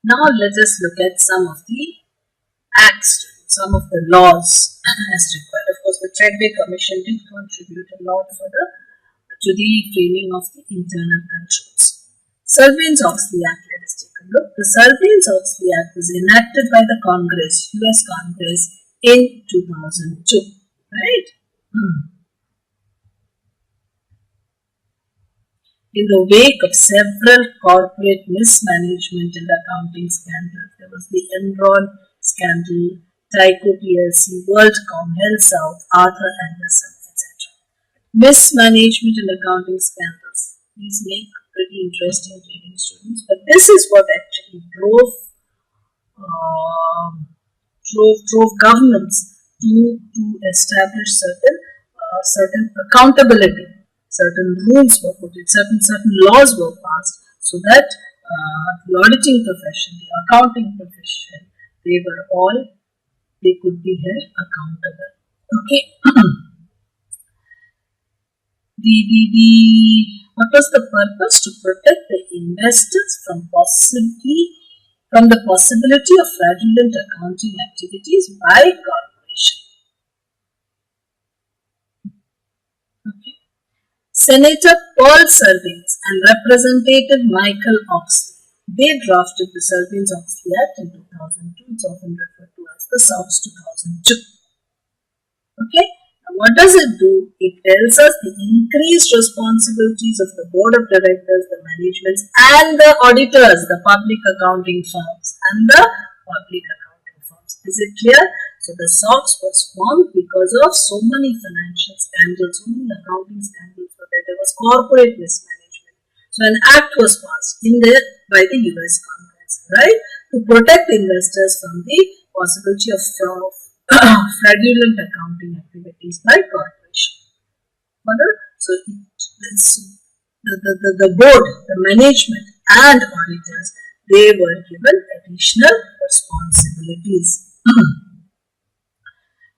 Now let us look at some of the acts, some of the laws as required. Of course, the Trade Commission did contribute a lot to the framing of the internal controls. Sarbanes-Oxley Act, let us take a look. The Sarbanes-Oxley Act was enacted by the Congress, US Congress in 2002, right? In the wake of several corporate mismanagement and accounting scandals, there was the Enron scandal, Tyco PLC, Worldcom, Healthsouth, Andersen, etc. Mismanagement and accounting scandals. These make pretty interesting reading, students. But this is what actually drove governments to establish certain accountability. Certain rules were put in, certain laws were passed, so that the auditing profession, the accounting profession, they could be held accountable. Okay. What was the purpose? To protect the investors from the possibility of fraudulent accounting activities by corporation. Okay. Senator Paul Sarbanes and Representative Michael Oxley, they drafted the Sarbanes-Oxley Act in 2002. It's often referred to as the SOX 2002. Okay. Now, what does it do? It tells us the increased responsibilities of the board of directors, the managements, and the auditors, the public accounting firms, Is it clear? So the SOX was formed because of so many financial scandals, so many accounting scandals. There was corporate mismanagement. So an act was passed by the US Congress, right, to protect investors from the possibility of fraudulent accounting activities by corporation. So the board, the management, and auditors, they were given additional responsibilities.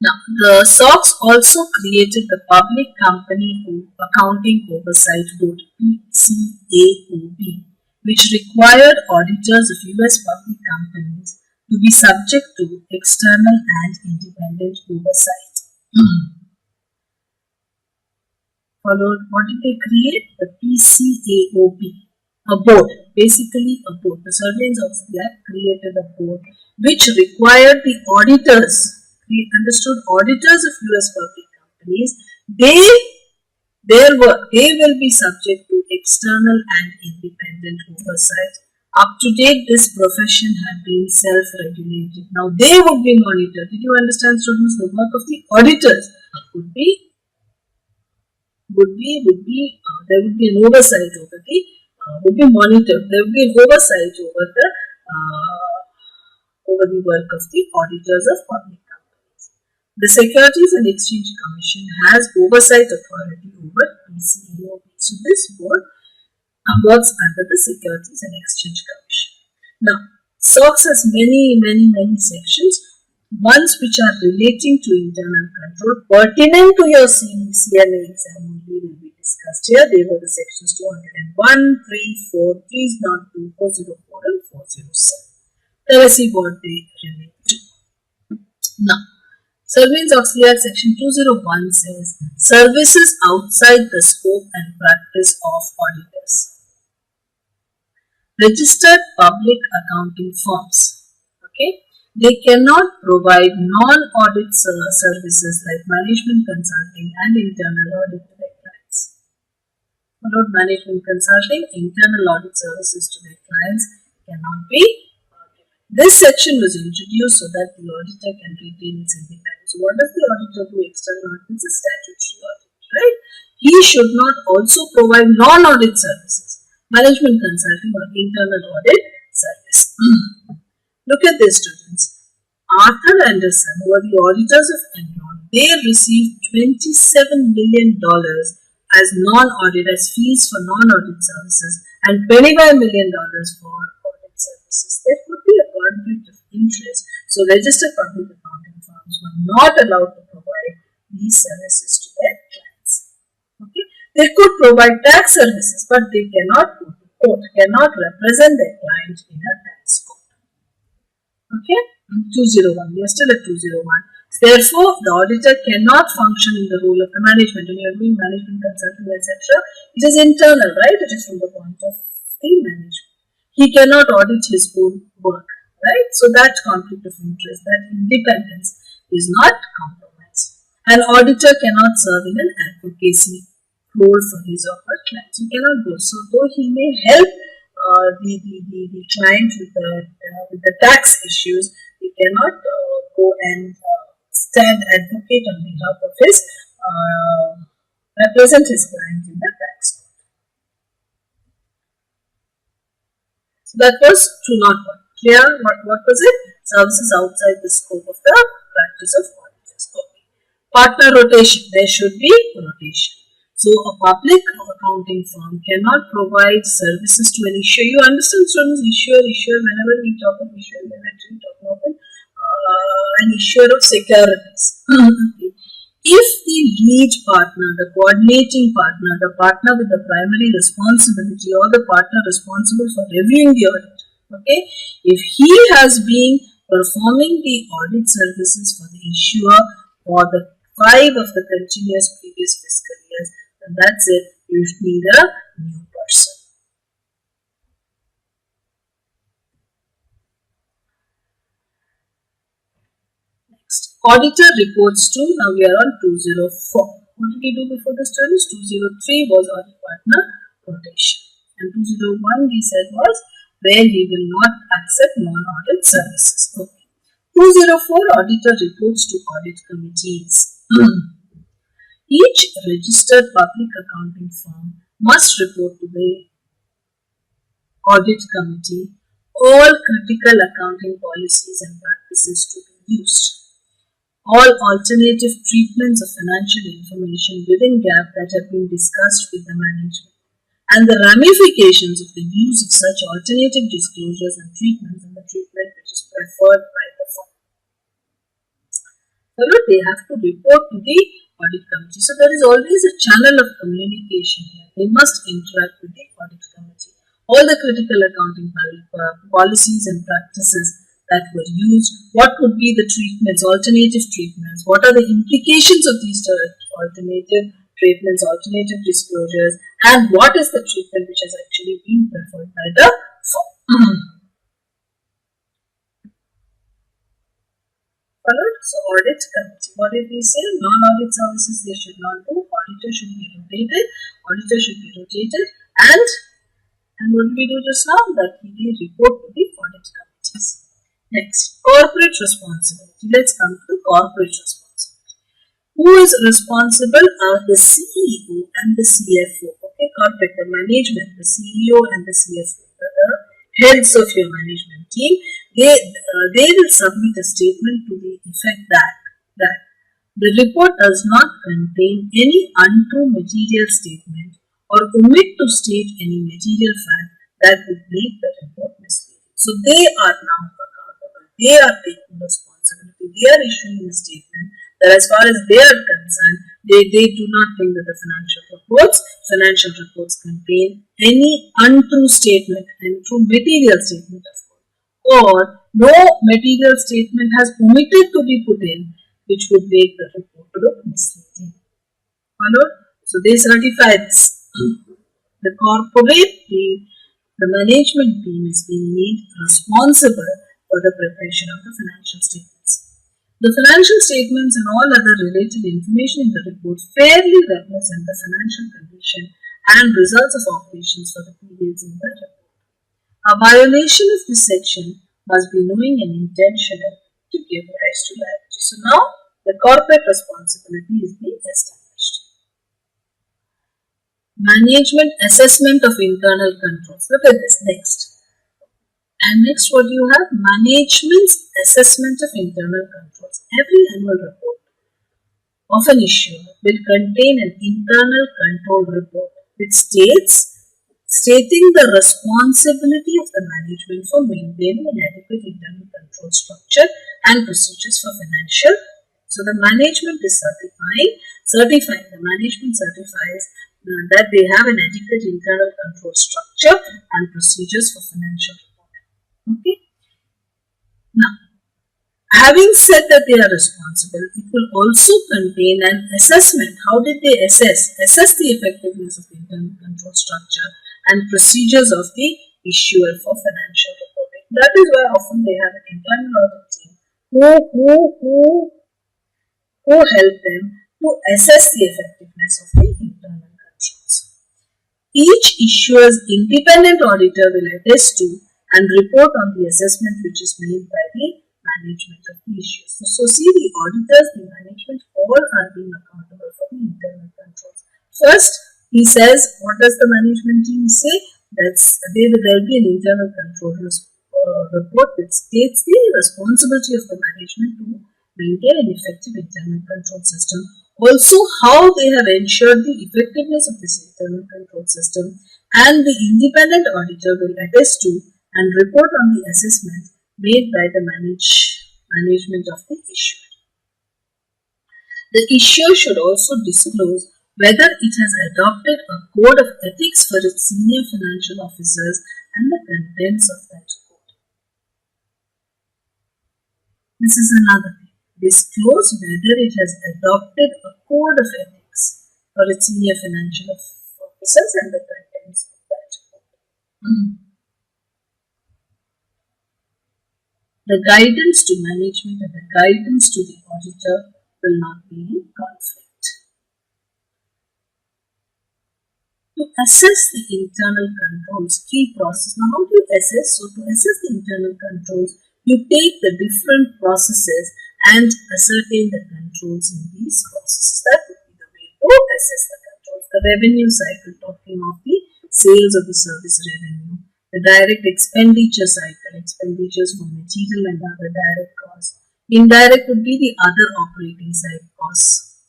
Now, the SOX also created the Public Company Accounting Oversight Board, PCAOB, which required auditors of US public companies to be subject to external and independent oversight. Followed, what did they create? The PCAOB, a board, basically a board. The Sarbanes-Oxley Act created a board which required the auditors, auditors of US public companies, they will be subject to external and independent oversight. Up to date, this profession had been self-regulated. Now they would be monitored. Did you understand, students? The work of the auditors would be there would be an oversight over would be monitored. There would be an oversight over the work of the auditors of public companies. The Securities and Exchange Commission has oversight authority over PCAOB. So this board works under the Securities and Exchange Commission. Now, SOX has many sections. Ones which are relating to internal control, pertinent to your CMA exam only will be discussed here. They were the sections 201, 3, 4, please not 2, 404 and 407. Let us see what they relate to. Now, Sarbanes-Oxley Act section 201 says, services outside the scope and practice of auditors. Registered public accounting firms, okay? They cannot provide non-audit services like management consulting and internal audit to their clients. Followed, management consulting, internal audit services to their clients cannot be given. This section was introduced so that the auditor can retain its independence. So what does the auditor do? External audit is a statutory audit, right? He should not also provide non-audit services, management consulting or internal audit service. Look at this, students. Arthur Andersen, who are the auditors of Enron, they received $27 million as non-audit, as fees for non-audit services, and $25 million for audit services. There could be a conflict of interest, so registered public accounting firms were not allowed to provide these services to their clients. Okay? They could provide tax services, but they cannot go to court, cannot represent their client in a tax court. Okay, 201. We are still at 201. Therefore, the auditor cannot function in the role of the management. When you are doing management consulting, etc., it is internal, right? It is from the point of the management. He cannot audit his own work, right? So that conflict of interest, that independence is not compromised. An auditor cannot serve in an advocacy role for his or her clients. He cannot go. So though he may help the client with the tax issues, he cannot go and stand advocate on behalf of his represent his client in the tax. So that was 201. Clear? What was it? Services outside the scope of the practice of auditors. Okay. Partner rotation. There should be rotation. So a public accounting firm cannot provide services to an issuer. You understand, students? Issuer. Whenever we talk of issuer, we are actually talking of an issuer of securities. Okay. If the lead partner, the coordinating partner, the partner with the primary responsibility or the partner responsible for reviewing the audit, okay, if he has been performing the audit services for the issuer for the 5 of the continuous previous fiscal years, then that's it. You need a new person. Auditor reports to, now we are on 204. What did we do before the studies? 203 was audit partner rotation. And 201 we said was where he will not accept non-audit services. Okay. 204 auditor reports to audit committees. Each registered public accounting firm must report to the audit committee all critical accounting policies and practices to be used. All alternative treatments of financial information within GAAP that have been discussed with the management, and the ramifications of the use of such alternative disclosures and treatments and the treatment which is preferred by the firm. So they have to report to the audit committee. So there is always a channel of communication here. They must interact with the audit committee. All the critical accounting policies and practices that were used, what would be the treatments, alternative treatments, what are the implications of these alternative treatments, alternative disclosures, and what is the treatment which has actually been preferred by the firm. Followed? So audit committee. What did we say? Non-audit services they should not do. Auditor should be rotated. Auditor should be rotated. And what did we do just now? That we report to the audit committees. Next, corporate responsibility. Let's come to corporate responsibility. Who is responsible are the CEO and the CFO. Okay, corporate, the management, the CEO and the CFO, the heads of your management team. They will submit a statement to the effect that the report does not contain any untrue material statement or omit to state any material fact that would make the report misleading. So they are now accountable. They are taking responsibility. They are issuing a statement that as far as they are concerned, they do not think that the financial reports contain any untrue statement, untrue material statement of course, or no material statement has omitted to be put in which would make the report look misleading. Followed? So they certify this. The corporate team, the management team is being made responsible for the preparation of the financial statements. The financial statements and all other related information in the report fairly represent the financial condition and results of operations for the periods in the report. A violation of this section must be knowing and intentional to give rise to liability. So now the corporate responsibility is being established. Management assessment of internal controls. Look at this next. And next what you have? Management's assessment of internal controls. Every annual report of an issuer will contain an internal control report which stating the responsibility of the management for maintaining an adequate internal control structure and procedures for financial. So the management is certifying. The management certifies that they have an adequate internal control structure and procedures for financial reporting. Okay. Now, Having said that they are responsible, it will also contain an assessment. How did they assess? Assess the effectiveness of the internal control structure and procedures of the issuer for financial reporting. That is why often they have an internal audit team who help them to assess the effectiveness of the internal controls. Each issuer's independent auditor will attest to and report on the assessment which is made by the management of the issues. So see, the auditors, the management, all are being accountable for the internal controls. First, he says, what does the management team say? There will be an internal control report that states the responsibility of the management to maintain an effective internal control system. Also, how they have ensured the effectiveness of this internal control system, and the independent auditor will attest to and report on the assessment made by the management of the issuer. The issuer should also disclose whether it has adopted a code of ethics for its senior financial officers and the contents of that code. This is another thing. Disclose whether it has adopted a code of ethics for its senior financial officers and the contents of that code. The guidance to management and the guidance to the auditor will not be in conflict. To assess the internal controls, key process. Now, how do you assess? So, to assess the internal controls, you take the different processes and ascertain the controls in these processes. That would be the way to assess the controls. The revenue cycle, talking of the sales of the service revenue. The direct expenditure cycle, expenditures for material and other direct costs. Indirect would be the other operating side costs.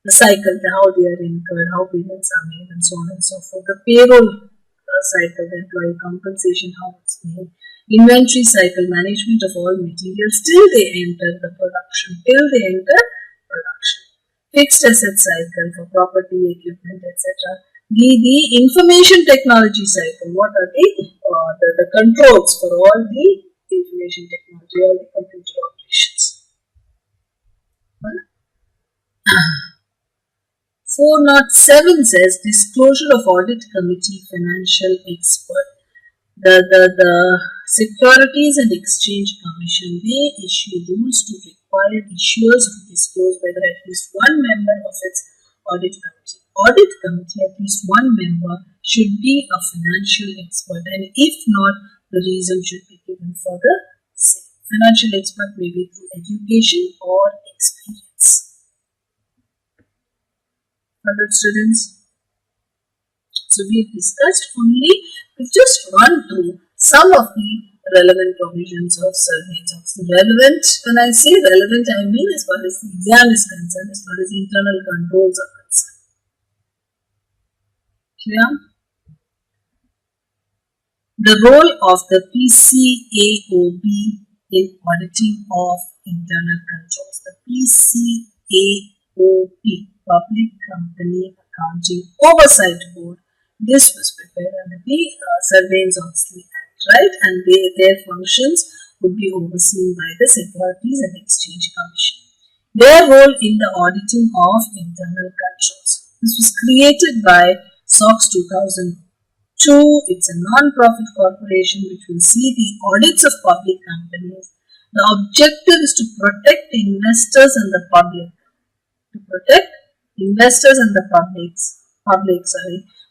The cycle, how they are incurred, how payments are made, and so on and so forth. The payroll cycle, the employee compensation, how it's made. Inventory cycle, management of all materials till they enter the production, Fixed asset cycle for property, equipment, etc. The information technology cycle, what are the controls for all the information technology, all the computer operations. 407 says disclosure of audit committee financial expert. The Securities and Exchange Commission, they issue rules to require issuers to disclose whether at least one member of its audit committee, at least one member should be a financial expert, and if not, the reason should be given for the same. Financial expert may be through education or experience. Other students, so we have discussed we've just run through some of the relevant provisions of Sarbanes-Oxley. Relevant, when I say relevant, I mean as far as the exam is concerned, as far as the internal controls are concerned. Clear? The role of the PCAOB in auditing of internal controls. The PCAOB, Public Company Accounting Oversight Board, this was prepared under the Sarbanes-Oxley Act, right? And their functions would be overseen by the Securities and Exchange Commission. Their role in the auditing of internal controls. This was created by SOX 2002. It's a non-profit corporation which will see the audits of public companies. The objective is to protect the investors and the public.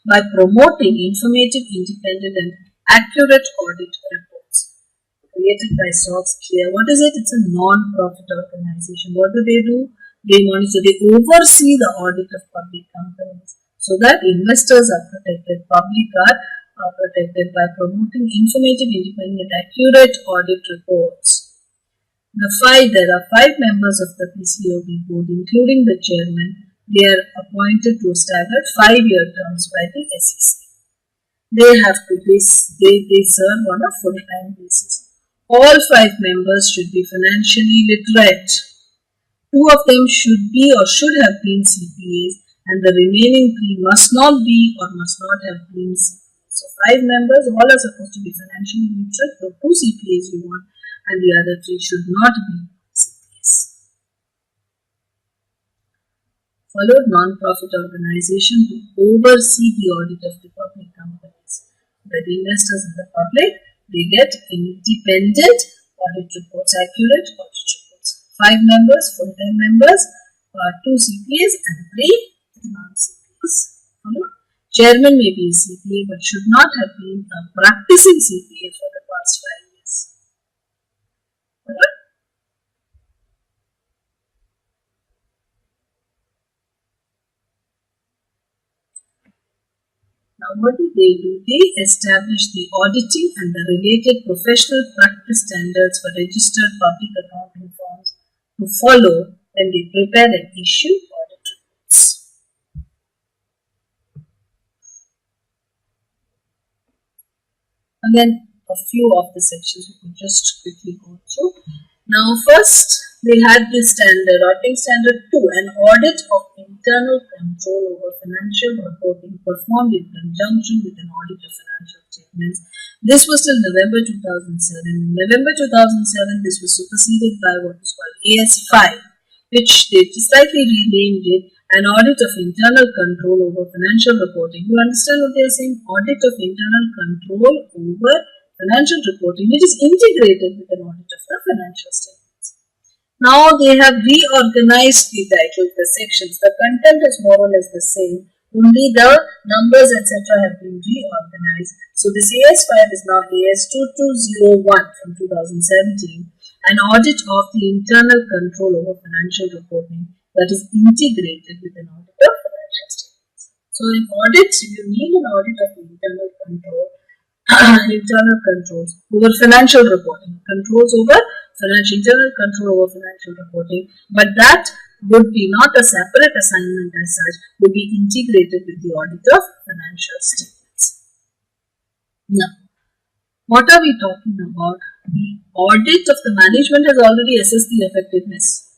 By promoting informative, independent and accurate audit reports. Created by SOX. Clear. What is it? It's a non-profit organization. What do? They monitor, they oversee the audit of public companies so that investors are protected, public are protected by promoting informative, independent, accurate audit reports. There are 5 members of the PCAOB board, including the chairman. They are appointed to a staggered 5-year terms by the SEC. They serve on a full-time basis. All 5 members should be financially literate. 2 of them should be or should have been CPAs, and the remaining 3 must not be or must not have been CPAs. So 5 members, all are supposed to be financially literate. So 2 CPAs you want, and the other 3 should not be Followed, non-profit organization to oversee the audit of the public companies. The investors and the public, they get independent audit reports, accurate audit reports. 5 members, full-time members, 2 CPAs and 3 non-CPAs. Chairman may be a CPA but should not have been a practicing CPA for the past 5 years. Now what do? They establish the auditing and the related professional practice standards for registered public accounting firms to follow when they prepare and issue audit reports. Again, a few of the sections we could just quickly go through. Now first, they had this standard, auditing standard 2, an audit of internal control over financial reporting performed in conjunction with an audit of financial statements. This was till November 2007. In November 2007, this was superseded by what is called AS5, which they slightly renamed it an audit of internal control over financial reporting. You understand what they are saying? Audit of internal control over financial reporting, which is integrated with an audit of the financial statements. Now they have reorganized the title, the sections. The content is more or less the same, only the numbers etc. have been reorganized. So this AS5 is now AS2201 from 2017, an audit of the internal control over financial reporting that is integrated with an audit of financial statements. So in audits, you need an audit of the internal control, internal controls over financial reporting, internal control over financial reporting, but that would be not a separate assignment as such, would be integrated with the audit of financial statements. Now, what are we talking about? The audit of the management has already assessed the effectiveness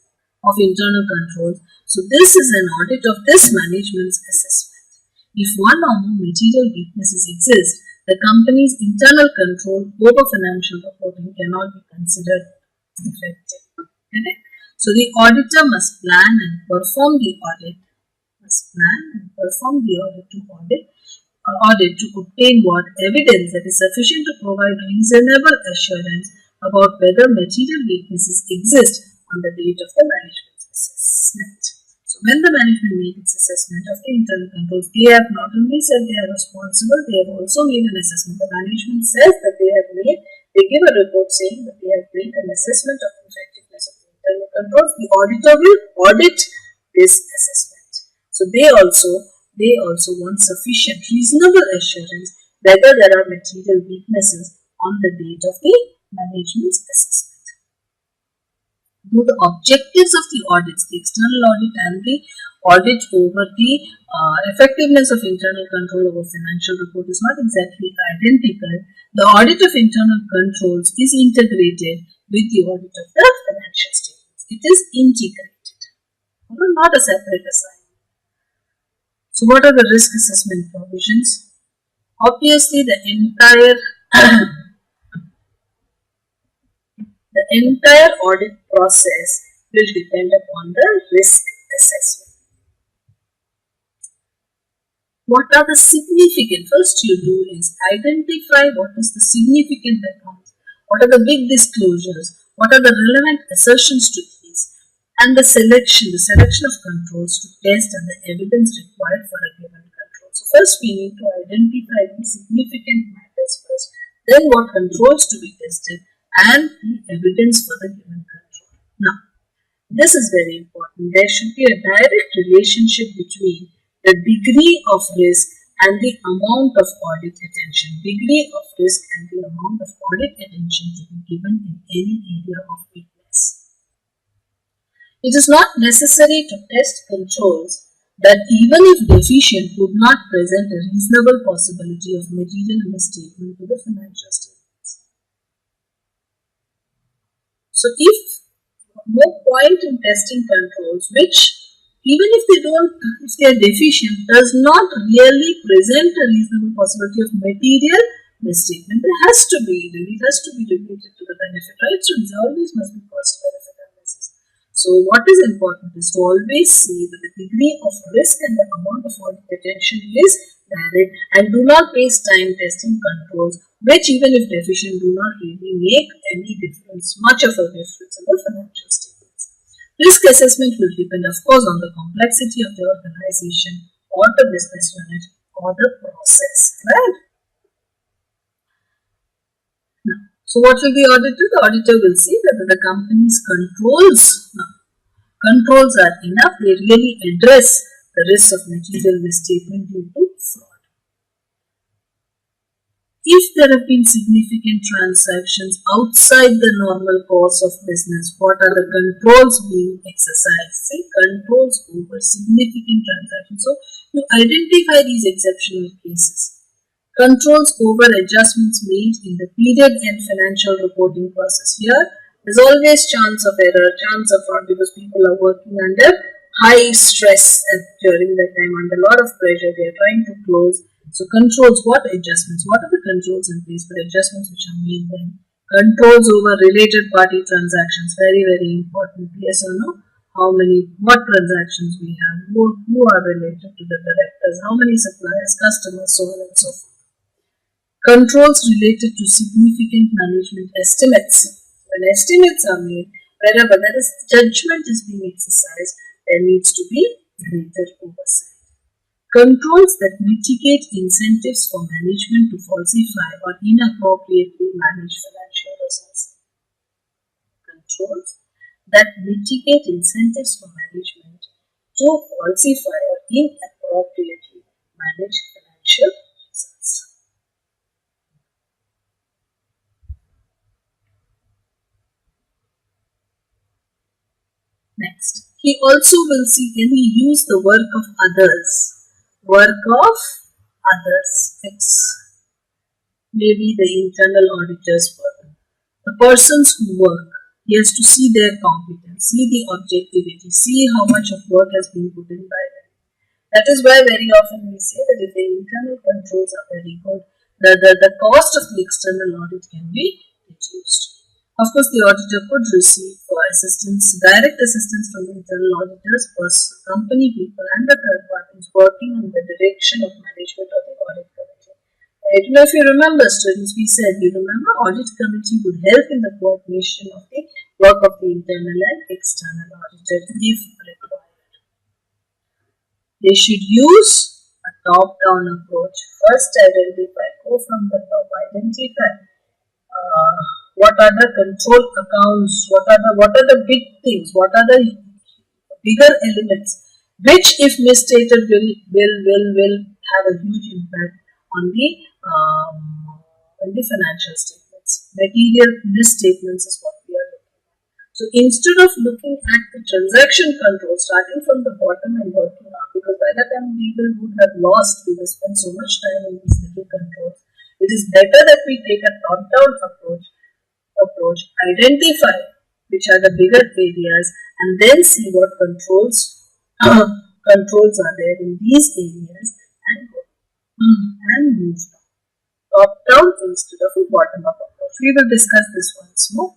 of internal controls. So this is an audit of this management's assessment. If one or more material weaknesses exist, the company's internal control over financial reporting cannot be considered effective. Okay? So the auditor must plan and perform the audit. Audit to obtain what? Evidence that is sufficient to provide reasonable assurance about whether material weaknesses exist on the date of the management's assessment. So when the management made its assessment of the internal controls, they have not only said they are responsible, they have also made an assessment. The management says that they give a report saying that they have made an assessment of the effectiveness of the internal controls. The auditor will audit this assessment. So they also want sufficient reasonable assurance whether there are material weaknesses on the date of the management's assessment. Though the objectives of the audits, the external audit and the audit over the effectiveness of internal control over financial report is not exactly identical, the audit of internal controls is integrated with the audit of the financial statements. It is integrated, not a separate assignment. So what are the risk assessment provisions? Obviously, the entire audit process will depend upon the risk assessment. What are the significant? First you do is identify what is the significant accounts, what are the big disclosures, what are the relevant assertions to these, and the selection of controls to test and the evidence required for a given control. So first we need to identify the significant matters first, then what controls to be tested, and the evidence for the given control. Now, this is very important. There should be a direct relationship between the degree of risk and the amount of audit attention. Degree of risk and the amount of audit attention to be given in any area of weakness. It is not necessary to test controls that even if deficient would not present a reasonable possibility of material misstatement to the financial statements. So if no point in testing controls which even if they are deficient does not really present a reasonable possibility of material misstatement, it has to be related to the benefit, right? So these always must be cost benefit analysis. So So what is important is to always see that the degree of risk and the amount of audit attention is direct, and do not waste time testing controls which, even if deficient, do not really make any difference, much of a difference in the financial statements. Risk assessment will depend, of course, on the complexity of the organization or the business unit or the process, right? Now, so what will the auditor do? The auditor will see whether the company's controls are enough, they really address the risk of material misstatement due to fraud. If there have been significant transactions outside the normal course of business, what are the controls being exercised? Say controls over significant transactions. So you identify these exceptional cases. Controls over adjustments made in the period and financial reporting process. Here, there's always chance of error, chance of fraud, because people are working under high stress during that time, under a lot of pressure. They are trying to close. So controls, what adjustments? What are the controls in place for adjustments which are made then? Controls over related party transactions. Very, very important. Yes or no? What transactions we have? Who are related to the directors? How many suppliers, customers, so on and so forth. Controls related to significant management estimates. When estimates are made, wherever there is judgment is being exercised, there needs to be greater oversight. Controls that mitigate incentives for management to falsify or inappropriately manage financial results. Controls that mitigate incentives for management to falsify or inappropriately manage financial results. Next, he also will see, can he use the work of others? Work of others. It's maybe the internal auditor's work. The persons who work, he has to see their competence, see the objectivity, see how much of work has been put in by them. That is why very often we say that if the internal controls are very good, the cost of the external audit can be reduced. Of course, the auditor could receive direct assistance from the internal auditors, company people and the third parties working on the direction of management of the audit committee. I don't know if you remember, students, we said, you remember, audit committee would help in the coordination of the work of the internal and external auditor if required. They should use a top-down approach. First go from the top, identify what are the control accounts, what are the big things, what are the bigger elements which, if misstated, will have a huge impact on the financial statements. Material misstatements is what we are looking at. So instead of looking at the transaction control, starting from the bottom and working up, because by that time people would have lost, we will spend so much time in these little controls. It is better that we take a top-down approach, identify which are the bigger areas, and then see what controls are there in these areas and move top-down instead of a bottom-up approach. We will discuss this once more.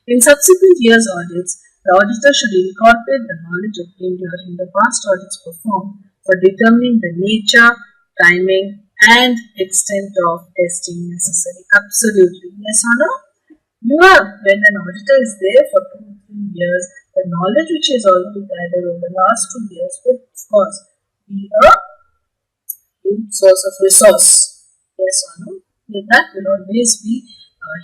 In subsequent years' audits, the auditor should incorporate the knowledge obtained during the past audits performed for determining the nature, timing, and extent of testing necessary. Absolutely. Yes or no? When an auditor is there for 2-3 years, the knowledge which is already gathered over the last 2 years would, of course, be a huge source of resource. Yes or no? That will always be,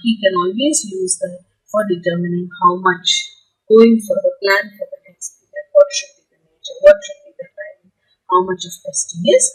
he can always use that for determining how much, going for the plan for the next period, what should be the nature, what should be the timing, how much of testing is